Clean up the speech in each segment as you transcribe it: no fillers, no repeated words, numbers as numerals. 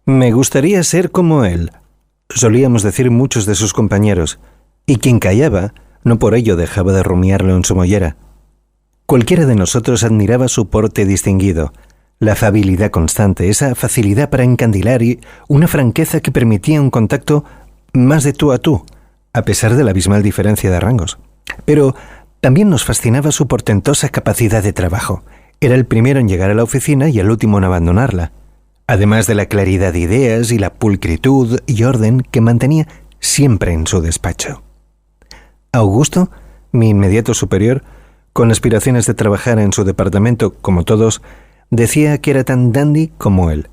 Me gustaría ser como él, solíamos decir muchos de sus compañeros, y quien callaba, no por ello dejaba de rumiarlo en su mollera. Cualquiera de nosotros admiraba su porte distinguido, la afabilidad constante, esa facilidad para encandilar y una franqueza que permitía un contacto más de tú a tú, a pesar de la abismal diferencia de rangos. Pero también nos fascinaba su portentosa capacidad de trabajo. Era el primero en llegar a la oficina y el último en abandonarla, además de la claridad de ideas y la pulcritud y orden que mantenía siempre en su despacho. Augusto, mi inmediato superior, con aspiraciones de trabajar en su departamento como todos, decía que era tan dandy como él,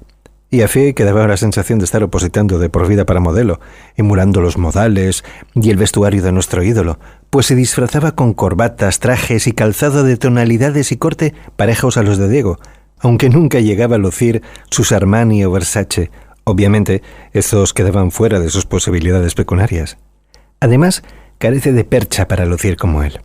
y a fe que daba la sensación de estar opositando de por vida para modelo, emulando los modales y el vestuario de nuestro ídolo, pues se disfrazaba con corbatas, trajes y calzado de tonalidades y corte parejos a los de Diego, aunque nunca llegaba a lucir sus Armani o Versace. Obviamente, estos quedaban fuera de sus posibilidades pecuniarias. Además, carece de percha para lucir como él.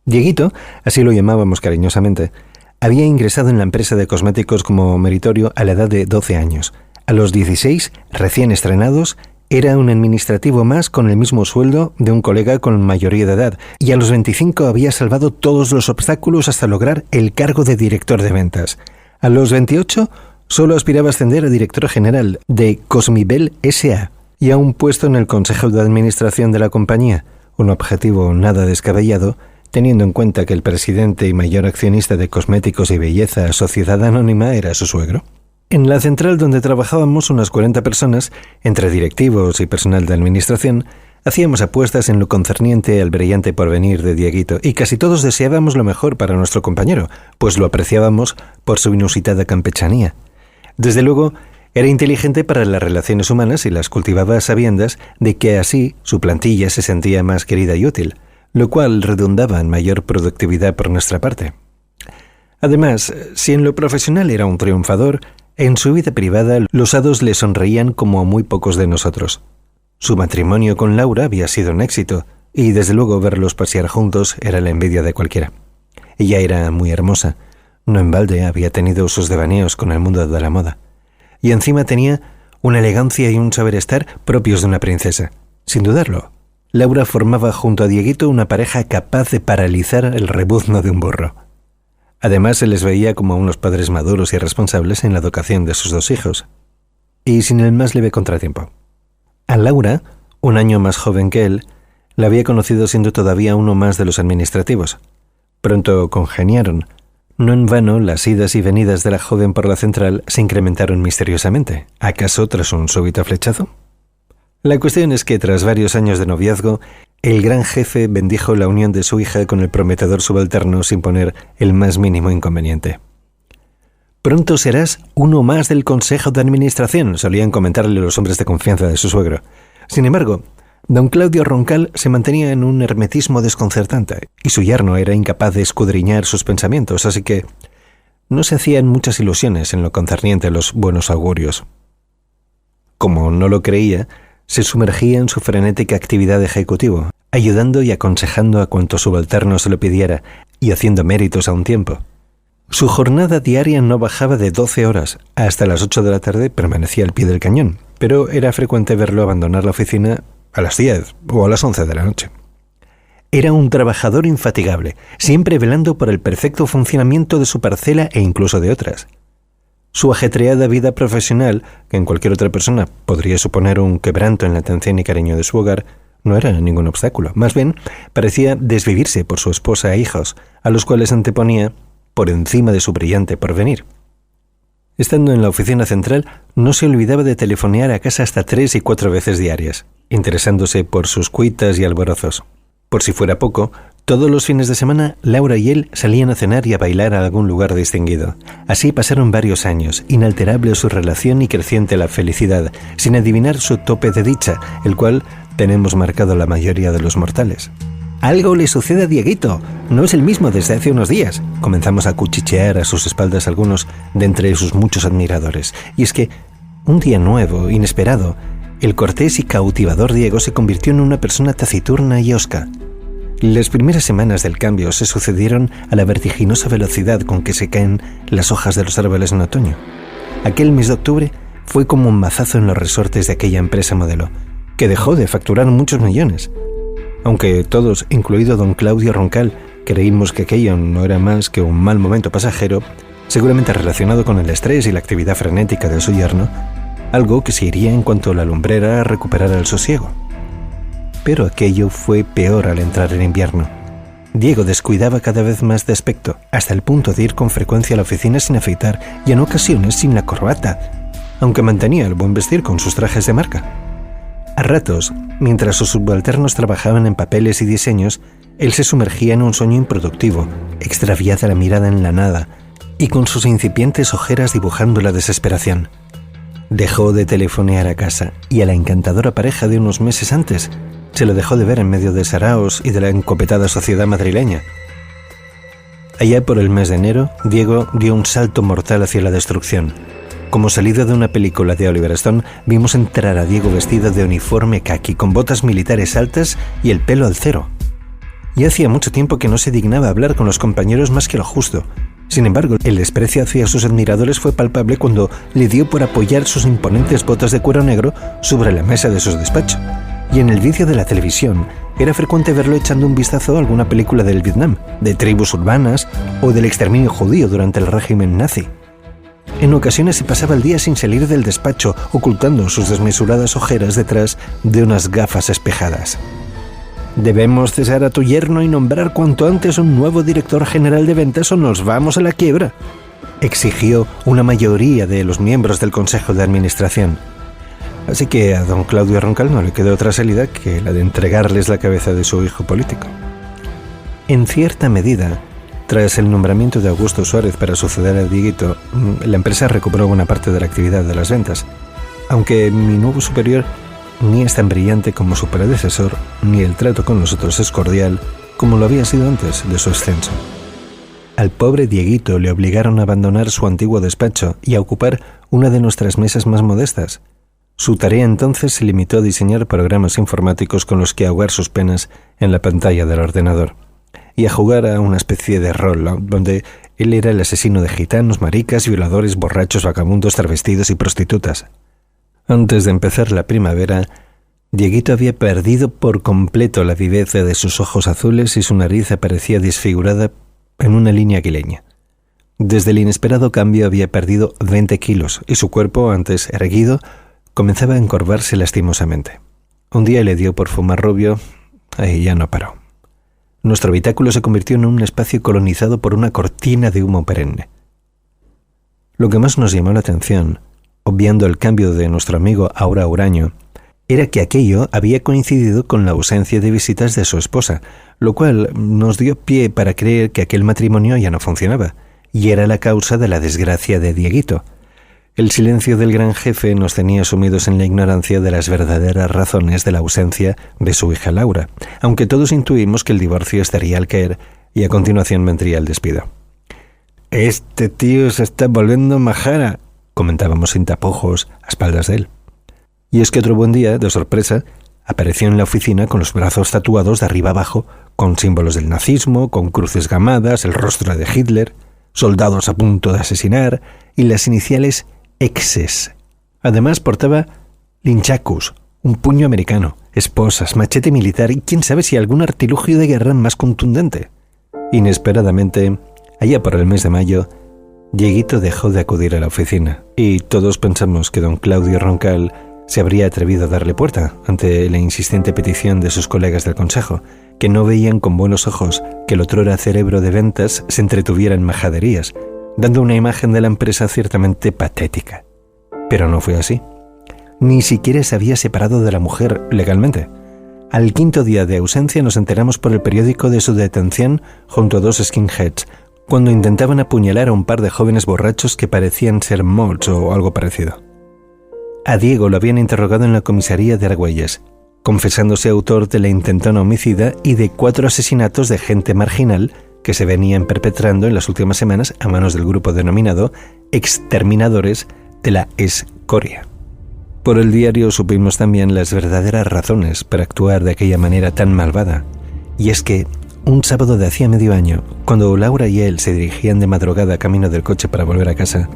Dieguito, así lo llamábamos cariñosamente, había ingresado en la empresa de cosméticos como meritorio a la edad de 12 años. A los 16, recién estrenados, era un administrativo más con el mismo sueldo de un colega con mayoría de edad, y a los 25 había salvado todos los obstáculos hasta lograr el cargo de director de ventas. A los 28, solo aspiraba a ascender a director general de Cosmibel S.A. y a un puesto en el consejo de administración de la compañía, un objetivo nada descabellado, teniendo en cuenta que el presidente y mayor accionista de Cosméticos y Belleza Sociedad Anónima era su suegro. En la central donde trabajábamos unas 40 personas, entre directivos y personal de administración, hacíamos apuestas en lo concerniente al brillante porvenir de Dieguito y casi todos deseábamos lo mejor para nuestro compañero, pues lo apreciábamos por su inusitada campechanía. Desde luego, era inteligente para las relaciones humanas y las cultivaba a sabiendas de que así su plantilla se sentía más querida y útil, lo cual redundaba en mayor productividad por nuestra parte. Además, si en lo profesional era un triunfador, en su vida privada los hados le sonreían como a muy pocos de nosotros. Su matrimonio con Laura había sido un éxito, y desde luego verlos pasear juntos era la envidia de cualquiera. Ella era muy hermosa, no en balde había tenido sus devaneos con el mundo de la moda, y encima tenía una elegancia y un saber estar propios de una princesa, sin dudarlo. Laura formaba junto a Dieguito una pareja capaz de paralizar el rebuzno de un burro. Además, se les veía como unos padres maduros y responsables en la educación de sus dos hijos, y sin el más leve contratiempo. A Laura, un año más joven que él, la había conocido siendo todavía uno más de los administrativos. Pronto congeniaron. No en vano, las idas y venidas de la joven por la central se incrementaron misteriosamente. ¿Acaso tras un súbito flechazo? La cuestión es que tras varios años de noviazgo, el gran jefe bendijo la unión de su hija con el prometedor subalterno sin poner el más mínimo inconveniente. «Pronto serás uno más del consejo de administración», solían comentarle los hombres de confianza de su suegro. Sin embargo, don Claudio Roncal se mantenía en un hermetismo desconcertante y su yerno era incapaz de escudriñar sus pensamientos, así que no se hacían muchas ilusiones en lo concerniente a los buenos augurios. Como no lo creía, se sumergía en su frenética actividad de ejecutivo, ayudando y aconsejando a cuanto subalterno se lo pidiera y haciendo méritos a un tiempo. Su jornada diaria no bajaba de 12 horas. Hasta las 8 de la tarde permanecía al pie del cañón, pero era frecuente verlo abandonar la oficina a las 10 o a las 11 de la noche. Era un trabajador infatigable, siempre velando por el perfecto funcionamiento de su parcela e incluso de otras. Su ajetreada vida profesional, que en cualquier otra persona podría suponer un quebranto en la atención y cariño de su hogar, no era ningún obstáculo. Más bien, parecía desvivirse por su esposa e hijos, a los cuales anteponía por encima de su brillante porvenir. Estando en la oficina central, no se olvidaba de telefonear a casa hasta 3 y 4 veces diarias, interesándose por sus cuitas y alborozos. Por si fuera poco, todos los fines de semana, Laura y él salían a cenar y a bailar a algún lugar distinguido. Así pasaron varios años, inalterable su relación y creciente la felicidad, sin adivinar su tope de dicha, el cual tenemos marcado la mayoría de los mortales. «Algo le sucede a Dieguito, no es el mismo desde hace unos días», comenzamos a cuchichear a sus espaldas algunos de entre sus muchos admiradores. Y es que, un día nuevo, inesperado, el cortés y cautivador Diego se convirtió en una persona taciturna y hosca. Las primeras semanas del cambio se sucedieron a la vertiginosa velocidad con que se caen las hojas de los árboles en otoño. Aquel mes de octubre fue como un mazazo en los resortes de aquella empresa modelo, que dejó de facturar muchos millones. Aunque todos, incluido don Claudio Roncal, creímos que aquello no era más que un mal momento pasajero, seguramente relacionado con el estrés y la actividad frenética de su yerno, algo que se iría en cuanto la lumbrera recuperara el sosiego. Pero aquello fue peor al entrar en invierno. Diego descuidaba cada vez más de aspecto, hasta el punto de ir con frecuencia a la oficina sin afeitar y en ocasiones sin la corbata, aunque mantenía el buen vestir con sus trajes de marca. A ratos, mientras sus subalternos trabajaban en papeles y diseños, él se sumergía en un sueño improductivo, extraviada la mirada en la nada, y con sus incipientes ojeras dibujando la desesperación. Dejó de telefonear a casa, y a la encantadora pareja de unos meses antes se lo dejó de ver en medio de saraos y de la encopetada sociedad madrileña. Allá por el mes de enero, Diego dio un salto mortal hacia la destrucción. Como salida de una película de Oliver Stone, vimos entrar a Diego vestido de uniforme caqui, con botas militares altas y el pelo al cero. Y hacía mucho tiempo que no se dignaba hablar con los compañeros más que lo justo. Sin embargo, el desprecio hacia sus admiradores fue palpable cuando le dio por apoyar sus imponentes botas de cuero negro sobre la mesa de su despacho. Y en el vídeo de la televisión era frecuente verlo echando un vistazo a alguna película del Vietnam, de tribus urbanas o del exterminio judío durante el régimen nazi. En ocasiones se pasaba el día sin salir del despacho, ocultando sus desmesuradas ojeras detrás de unas gafas espejadas. «Debemos cesar a tu yerno y nombrar cuanto antes un nuevo director general de ventas o nos vamos a la quiebra», exigió una mayoría de los miembros del Consejo de Administración. Así que a don Claudio Roncal no le quedó otra salida que la de entregarles la cabeza de su hijo político. En cierta medida, tras el nombramiento de Augusto Suárez para suceder a Dieguito, la empresa recuperó buena parte de la actividad de las ventas, aunque mi nuevo superior ni es tan brillante como su predecesor, ni el trato con nosotros es cordial como lo había sido antes de su ascenso. Al pobre Dieguito le obligaron a abandonar su antiguo despacho y a ocupar una de nuestras mesas más modestas. Su tarea entonces se limitó a diseñar programas informáticos con los que ahogar sus penas en la pantalla del ordenador, y a jugar a una especie de rol, donde él era el asesino de gitanos, maricas, violadores, borrachos, vagabundos, travestidos y prostitutas. Antes de empezar la primavera, Dieguito había perdido por completo la viveza de sus ojos azules y su nariz aparecía desfigurada en una línea aguileña. Desde el inesperado cambio había perdido 20 kilos y su cuerpo, antes erguido, comenzaba a encorvarse lastimosamente. Un día le dio por fumar rubio y ya no paró. Nuestro habitáculo se convirtió en un espacio colonizado por una cortina de humo perenne. Lo que más nos llamó la atención, obviando el cambio de nuestro amigo Aura Uraño, era que aquello había coincidido con la ausencia de visitas de su esposa, lo cual nos dio pie para creer que aquel matrimonio ya no funcionaba, y era la causa de la desgracia de Dieguito. El silencio del gran jefe nos tenía sumidos en la ignorancia de las verdaderas razones de la ausencia de su hija Laura, aunque todos intuimos que el divorcio estaría al caer y a continuación vendría el despido. «Este tío se está volviendo majara», comentábamos sin tapujos a espaldas de él. Y es que otro buen día, de sorpresa, apareció en la oficina con los brazos tatuados de arriba abajo, con símbolos del nazismo, con cruces gamadas, el rostro de Hitler, soldados a punto de asesinar y las iniciales Exes. Además portaba linchacus, un puño americano, esposas, machete militar y quién sabe si algún artilugio de guerra más contundente. Inesperadamente, allá por el mes de mayo, Dieguito dejó de acudir a la oficina y todos pensamos que don Claudio Roncal se habría atrevido a darle puerta ante la insistente petición de sus colegas del consejo, que no veían con buenos ojos que el otrora cerebro de ventas se entretuviera en majaderías, dando una imagen de la empresa ciertamente patética. Pero no fue así. Ni siquiera se había separado de la mujer legalmente. Al quinto día de ausencia nos enteramos por el periódico de su detención junto a dos skinheads, cuando intentaban apuñalar a un par de jóvenes borrachos que parecían ser mods o algo parecido. A Diego lo habían interrogado en la comisaría de Argüelles, confesándose autor de la intentona homicida y de 4 asesinatos de gente marginal que se venían perpetrando en las últimas semanas a manos del grupo denominado Exterminadores de la Escoria. Por el diario supimos también las verdaderas razones para actuar de aquella manera tan malvada, y es que un sábado de hacía medio año, cuando Laura y él se dirigían de madrugada camino del coche para volver a casa,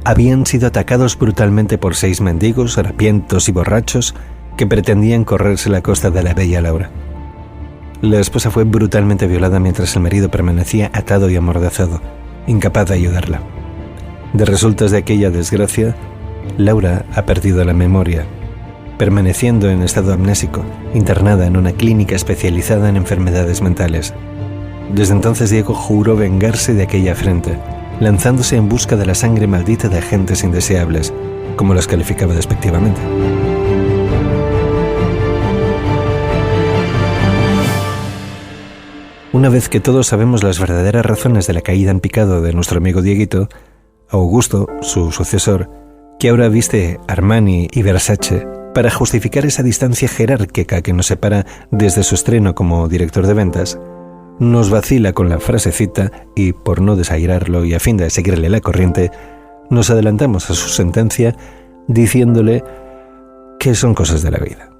habían sido atacados brutalmente por 6 mendigos, harapientos y borrachos que pretendían correrse la costa de la bella Laura. La esposa fue brutalmente violada mientras el marido permanecía atado y amordazado, incapaz de ayudarla. De resultas de aquella desgracia, Laura ha perdido la memoria, permaneciendo en estado amnésico, internada en una clínica especializada en enfermedades mentales. Desde entonces Diego juró vengarse de aquella afrenta, lanzándose en busca de la sangre maldita de agentes indeseables, como los calificaba despectivamente. Una vez que todos sabemos las verdaderas razones de la caída en picado de nuestro amigo Dieguito, Augusto, su sucesor, que ahora viste Armani y Versace, para justificar esa distancia jerárquica que nos separa desde su estreno como director de ventas, nos vacila con la frasecita y, por no desairarlo y a fin de seguirle la corriente, nos adelantamos a su sentencia diciéndole que son cosas de la vida.